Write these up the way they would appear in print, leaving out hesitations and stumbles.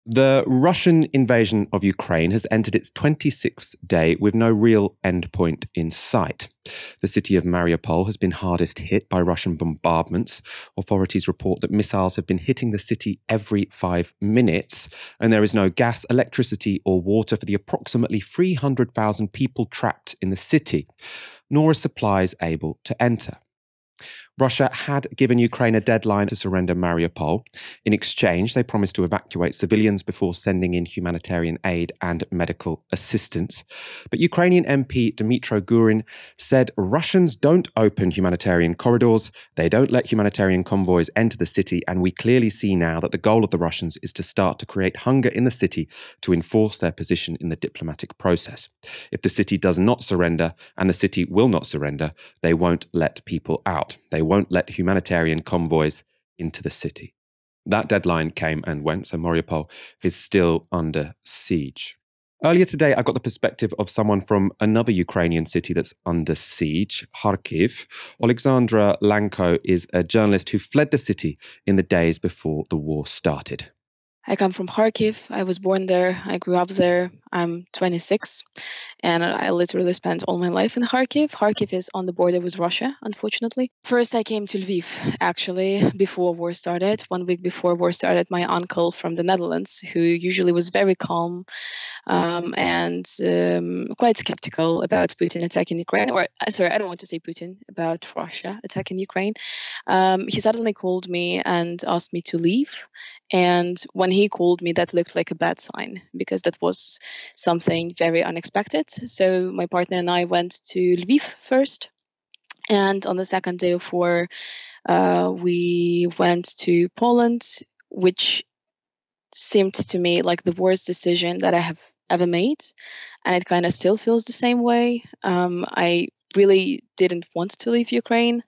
The Russian invasion of Ukraine has entered its 26th day with no real endpoint in sight. The city of Mariupol has been hardest hit by Russian bombardments. Authorities report that missiles have been hitting the city every 5 minutes, and there is no gas, electricity, or water for the approximately 300,000 people trapped in the city, nor are supplies able to enter. Russia had given Ukraine a deadline to surrender Mariupol. In exchange, they promised to evacuate civilians before sending in humanitarian aid and medical assistance. But Ukrainian MP Dmytro Gurin said Russians don't open humanitarian corridors, they don't let humanitarian convoys enter the city, and we clearly see now that the goal of the Russians is to start to create hunger in the city to enforce their position in the diplomatic process. If the city does not surrender, and the city will not surrender, they won't let people out. They won't let humanitarian convoys into the city. That deadline came and went, so Mariupol is still under siege. Earlier today, I got the perspective of someone from another Ukrainian city that's under siege, Kharkiv. Alexandra Lanko is a journalist who fled the city in the days before the war started. I come from Kharkiv. I was born there. I grew up there. I'm 26, and I literally spent all my life in Kharkiv. Kharkiv is on the border with Russia, unfortunately. First, I came to Lviv, actually, before war started. 1 week before war started, my uncle from the Netherlands, who usually was very calm and quite skeptical about Putin attacking Ukraine, sorry, I don't want to say Putin, about Russia attacking Ukraine. He suddenly called me and asked me to leave. And when he called me, that looked like a bad sign, because that was something very unexpected. So my partner and I went to Lviv first. And on the second day of war, we went to Poland, which seemed to me like the worst decision that I have ever made. And it kind of still feels the same way. I really didn't want to leave Ukraine.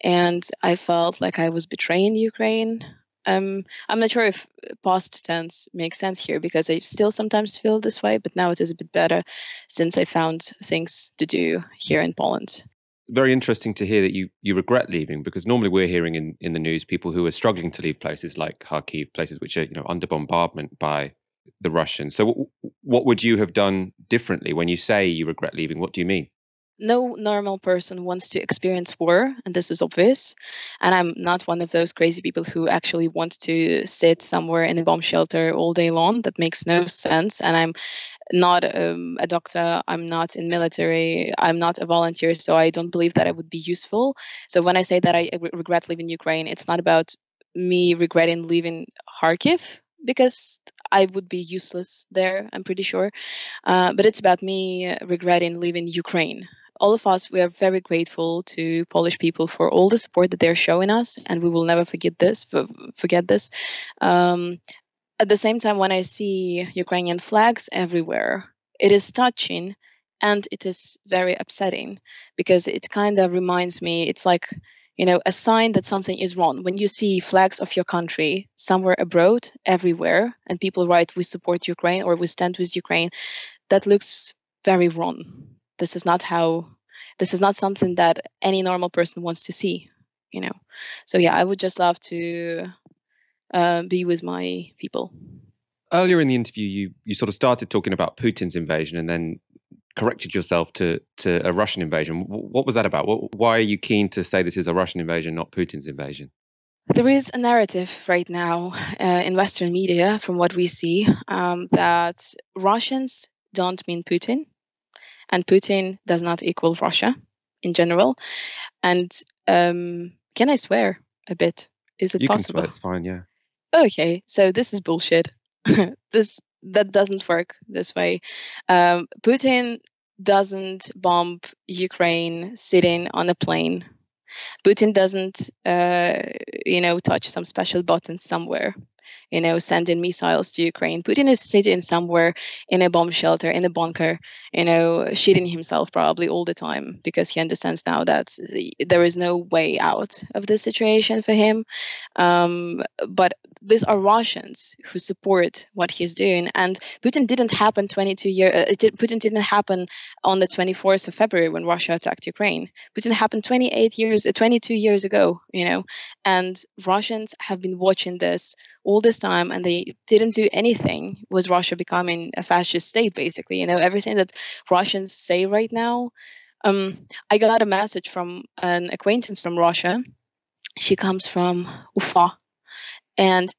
And I felt like I was betraying Ukraine. I'm not sure if past tense makes sense here, because I still sometimes feel this way, but now it is a bit better since I found things to do here in Poland. Very interesting to hear that you regret leaving, because normally we're hearing in the news people who are struggling to leave places like Kharkiv, places which are under bombardment by the Russians. So what would you have done differently? When you say you regret leaving, what do you mean? No normal person wants to experience war, and this is obvious. And I'm not one of those crazy people who actually want to sit somewhere in a bomb shelter all day long. That makes no sense. And I'm not a doctor. I'm not in military. I'm not a volunteer. So I don't believe that I would be useful. So when I say that I regret leaving Ukraine, it's not about me regretting leaving Kharkiv, because I would be useless there, I'm pretty sure. But it's about me regretting leaving Ukraine. All of us, we are very grateful to Polish people for all the support that they're showing us, and we will never forget this. At the same time, when I see Ukrainian flags everywhere, it is touching and it is very upsetting, because it kind of reminds me, it's like, a sign that something is wrong. When you see flags of your country somewhere abroad, everywhere, and people write, "We support Ukraine" or "We stand with Ukraine," that looks very wrong. This is not something that any normal person wants to see, So yeah, I would just love to be with my people. Earlier in the interview, you sort of started talking about Putin's invasion and then corrected yourself to a Russian invasion. What was that about? Why are you keen to say this is a Russian invasion, not Putin's invasion? There is a narrative right now in Western media, from what we see, that Russians don't mean Putin, and Putin does not equal Russia in general. And can I swear a bit? Is it possible? You can swear, it's fine, yeah. Okay, so this is bullshit. That doesn't work this way. Putin doesn't bomb Ukraine sitting on a plane. Putin doesn't, touch some special button somewhere, sending missiles to Ukraine. Putin is sitting somewhere in a bomb shelter, in a bunker, shitting himself probably all the time, because he understands now that there is no way out of this situation for him. But these are Russians who support what he's doing. And Putin didn't happen Putin didn't happen on the 24th of February when Russia attacked Ukraine. Putin happened 22 years ago, and Russians have been watching this all all this time and they didn't do anything was Russia becoming a fascist state, basically. Everything that Russians say right now. I got a message from an acquaintance from Russia. She comes from Ufa, and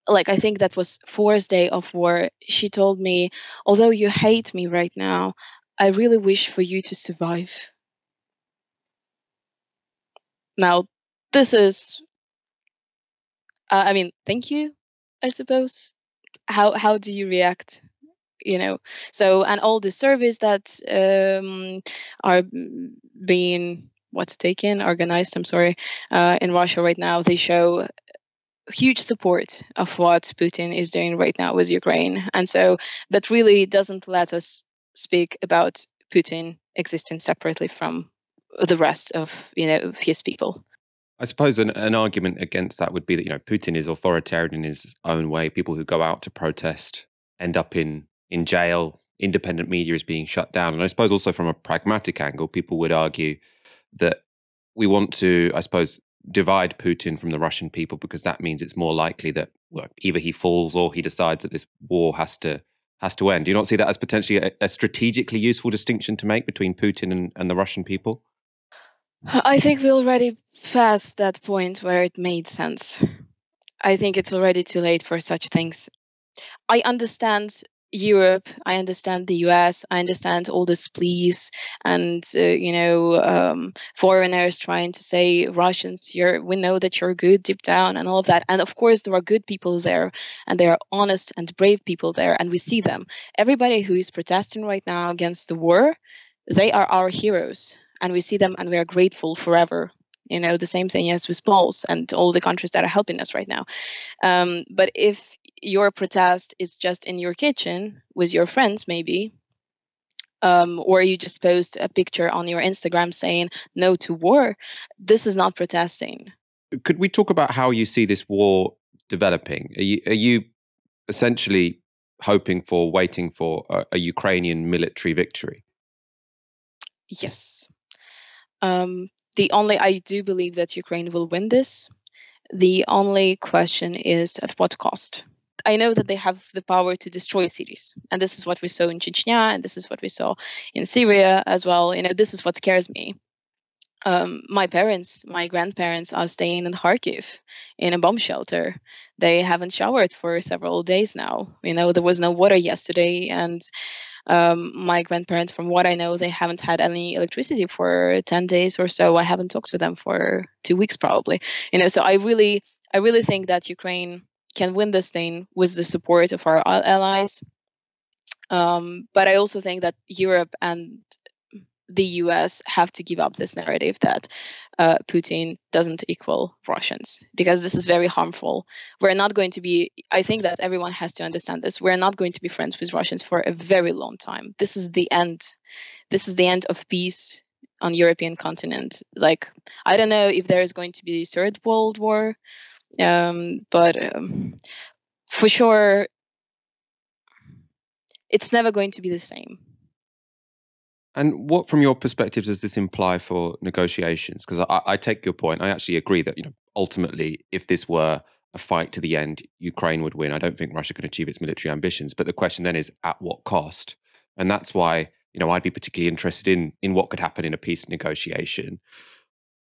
I think that was fourth day of war. She told me, although you hate me right now, I really wish for you to survive. Now, this is, thank you, I suppose. How do you react? So, and all the surveys that are being organized, I'm sorry, in Russia right now, they show huge support of what Putin is doing right now with Ukraine. And so that really doesn't let us speak about Putin existing separately from the rest of his people. I suppose an argument against that would be that, Putin is authoritarian in his own way. People who go out to protest end up in jail. Independent media is being shut down. And I suppose also from a pragmatic angle, people would argue that we want to, I suppose, divide Putin from the Russian people, because that means it's more likely that either he falls or he decides that this war has to end. Do you not see that as potentially a strategically useful distinction to make between Putin and the Russian people? I think we already passed that point where it made sense. I think it's already too late for such things. I understand Europe, I understand the US, I understand all this pleas and foreigners trying to say, Russians, we know that you're good deep down and all of that. And of course there are good people there, and there are honest and brave people there, and we see them. Everybody who is protesting right now against the war, they are our heroes, and we see them and we are grateful forever. The same thing as with Poles and all the countries that are helping us right now. But if your protest is just in your kitchen with your friends, maybe, or you just post a picture on your Instagram saying no to war, this is not protesting. Could we talk about how you see this war developing? Are you essentially waiting for a Ukrainian military victory? Yes. I do believe that Ukraine will win this. The only question is at what cost? I know that they have the power to destroy cities, and this is what we saw in Chechnya, and this is what we saw in Syria as well. This is what scares me. My grandparents are staying in Kharkiv in a bomb shelter. They haven't showered for several days now. There was no water yesterday, and my grandparents, from what I know, they haven't had any electricity for 10 days or so. I haven't talked to them for 2 weeks probably. So I really think that Ukraine can win this thing with the support of our allies. But I also think that Europe and the US have to give up this narrative that Putin doesn't equal Russians, because this is very harmful. We're not going to be, I think that everyone has to understand this, we're not going to be friends with Russians for a very long time. This is the end. This is the end of peace on European continent. I don't know if there is going to be a third world war, but for sure, it's never going to be the same. And what, from your perspective, does this imply for negotiations? Because I take your point. I actually agree that, ultimately, if this were a fight to the end, Ukraine would win. I don't think Russia can achieve its military ambitions. But the question then is, at what cost? And that's why, I'd be particularly interested in what could happen in a peace negotiation.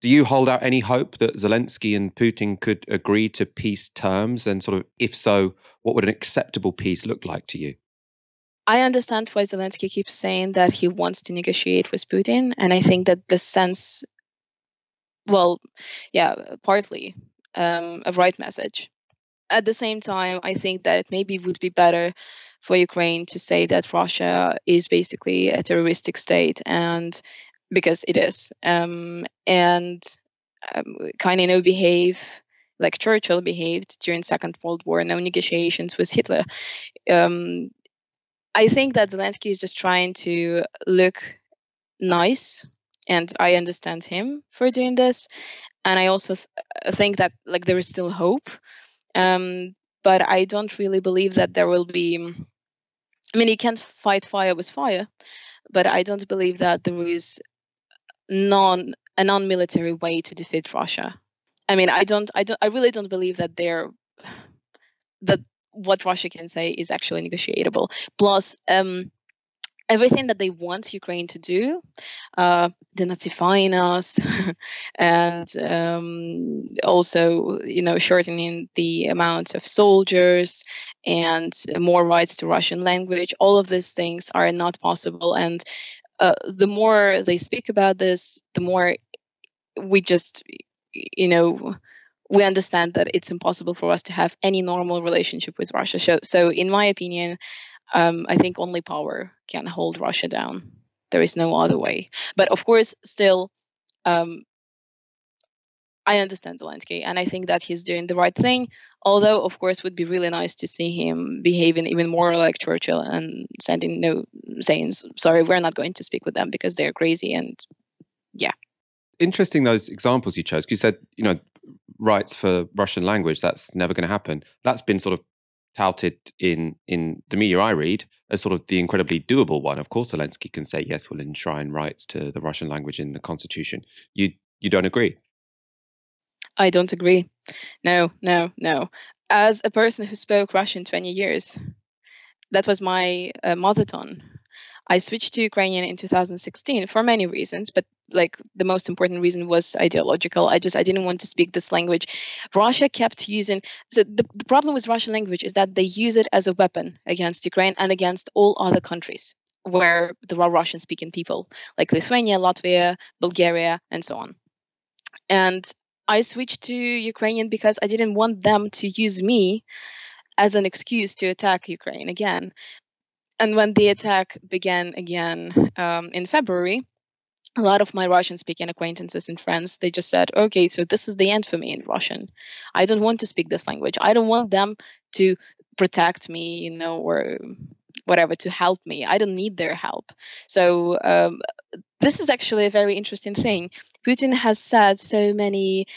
Do you hold out any hope that Zelensky and Putin could agree to peace terms? And sort of, if so, what would an acceptable peace look like to you? I understand why Zelensky keeps saying that he wants to negotiate with Putin. And I think that the sense, partly a right message. At the same time, I think that it maybe would be better for Ukraine to say that Russia is basically a terroristic state, and because it is, and kind of behave like Churchill behaved during Second World War, no negotiations with Hitler. I think that Zelensky is just trying to look nice, and I understand him for doing this. And I also think that there is still hope, but I don't really believe that there will be. I mean, you can't fight fire with fire, but I don't believe that there is a non-military way to defeat Russia. I mean, I really don't believe that that what Russia can say is actually negotiable. Plus, everything that they want Ukraine to do, denazifying us, and also, shortening the amount of soldiers and more rights to Russian language. All of these things are not possible. And the more they speak about this, the more we just, we understand that it's impossible for us to have any normal relationship with Russia. So in my opinion, I think only power can hold Russia down. There is no other way. But of course, still, I understand Zelensky, and I think that he's doing the right thing. Although, of course, it would be really nice to see him behaving even more like Churchill and saying, sorry, we're not going to speak with them because they're crazy. And yeah. Interesting, those examples you chose. You said, rights for Russian language, that's never going to happen. That's been sort of touted in the media I read as sort of the incredibly doable one. Of course, Zelensky can say, yes, we'll enshrine rights to the Russian language in the constitution. You don't agree? I don't agree. No. As a person who spoke Russian 20 years, that was my mother tongue. I switched to Ukrainian in 2016 for many reasons, but like the most important reason was ideological. I didn't want to speak this language. Russia kept using, so the problem with Russian language is that they use it as a weapon against Ukraine and against all other countries where there are Russian speaking people, like Lithuania, Latvia, Bulgaria, and so on. And I switched to Ukrainian because I didn't want them to use me as an excuse to attack Ukraine again. And when the attack began again in February, a lot of my Russian-speaking acquaintances and friends, they just said, okay, so this is the end for me in Russian. I don't want to speak this language. I don't want them to protect me, or whatever, to help me. I don't need their help. So this is actually a very interesting thing. Putin has said so many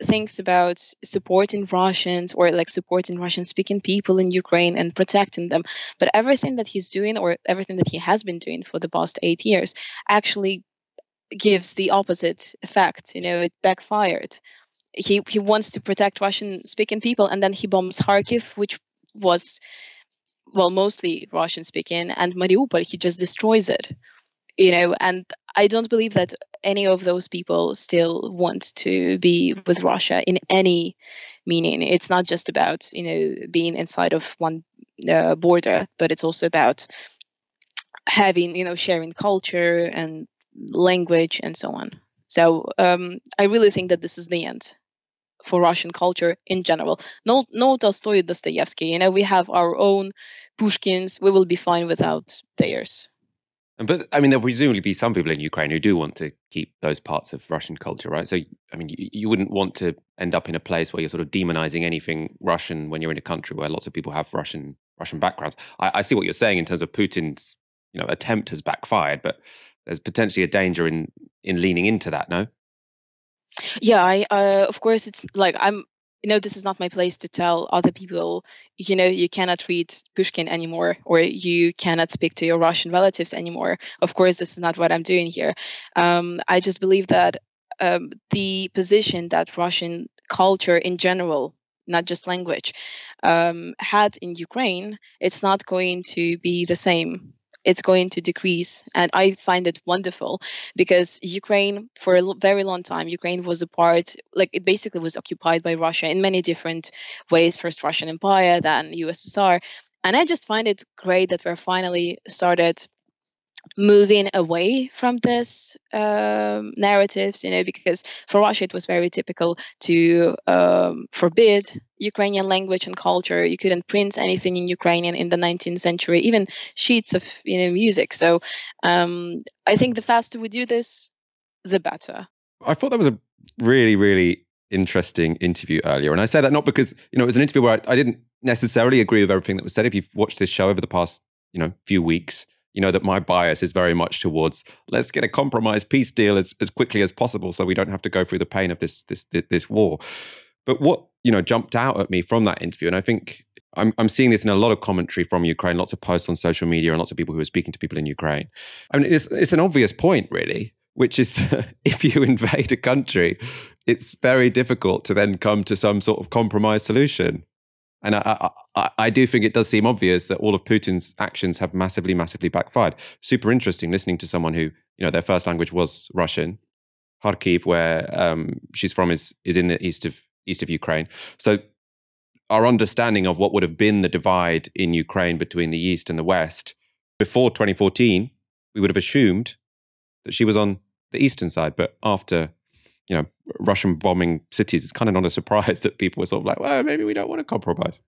things about supporting Russians or like supporting Russian-speaking people in Ukraine and protecting them. But everything that he's doing or everything that he has been doing for the past 8 years actually gives the opposite effect. It backfired. He wants to protect Russian-speaking people, and then he bombs Kharkiv, which was, well, mostly Russian-speaking, and Mariupol, he just destroys it. And I don't believe that any of those people still want to be with Russia in any meaning. It's not just about, being inside of one border, but it's also about having, sharing culture and language and so on. So I really think that this is the end for Russian culture in general. No Tolstoy, Dostoevsky. We have our own Pushkins. We will be fine without theirs. But I mean, there'll presumably be some people in Ukraine who do want to keep those parts of Russian culture, right? So, I mean, you wouldn't want to end up in a place where you're sort of demonizing anything Russian when you're in a country where lots of people have Russian backgrounds. I see what you're saying in terms of Putin's, attempt has backfired, but there's potentially a danger in leaning into that, no? Yeah, of course, it's like this is not my place to tell other people, you cannot read Pushkin anymore, or you cannot speak to your Russian relatives anymore. Of course, this is not what I'm doing here. I just believe that the position that Russian culture in general, not just language, had in Ukraine, it's not going to be the same. It's going to decrease. And I find it wonderful because Ukraine, for a very long time, Ukraine was a part, like it basically was occupied by Russia in many different ways. First Russian Empire, then USSR. And I just find it great that we're finally started moving away from this narratives, because for Russia it was very typical to forbid Ukrainian language and culture. You couldn't print anything in Ukrainian in the 19th century, even sheets of music. So I think the faster we do this, the better. I thought that was a really, really interesting interview earlier. And I say that not because, it was an interview where I didn't necessarily agree with everything that was said. If you've watched this show over the past, few weeks, that my bias is very much towards let's get a compromise peace deal as quickly as possible so we don't have to go through the pain of this war. But what, jumped out at me from that interview, and I think I'm seeing this in a lot of commentary from Ukraine, lots of posts on social media and lots of people who are speaking to people in Ukraine. I mean, it's an obvious point, really, which is that if you invade a country, it's very difficult to then come to some sort of compromise solution. And I do think it does seem obvious that all of Putin's actions have massively, massively backfired. Super interesting listening to someone who, their first language was Russian. Kharkiv, where she's from, is in the east of Ukraine. So our understanding of what would have been the divide in Ukraine between the East and the West before 2014, we would have assumed that she was on the eastern side. But after, Russian bombing cities, it's kind of not a surprise that people were sort of like, well, maybe we don't want to compromise.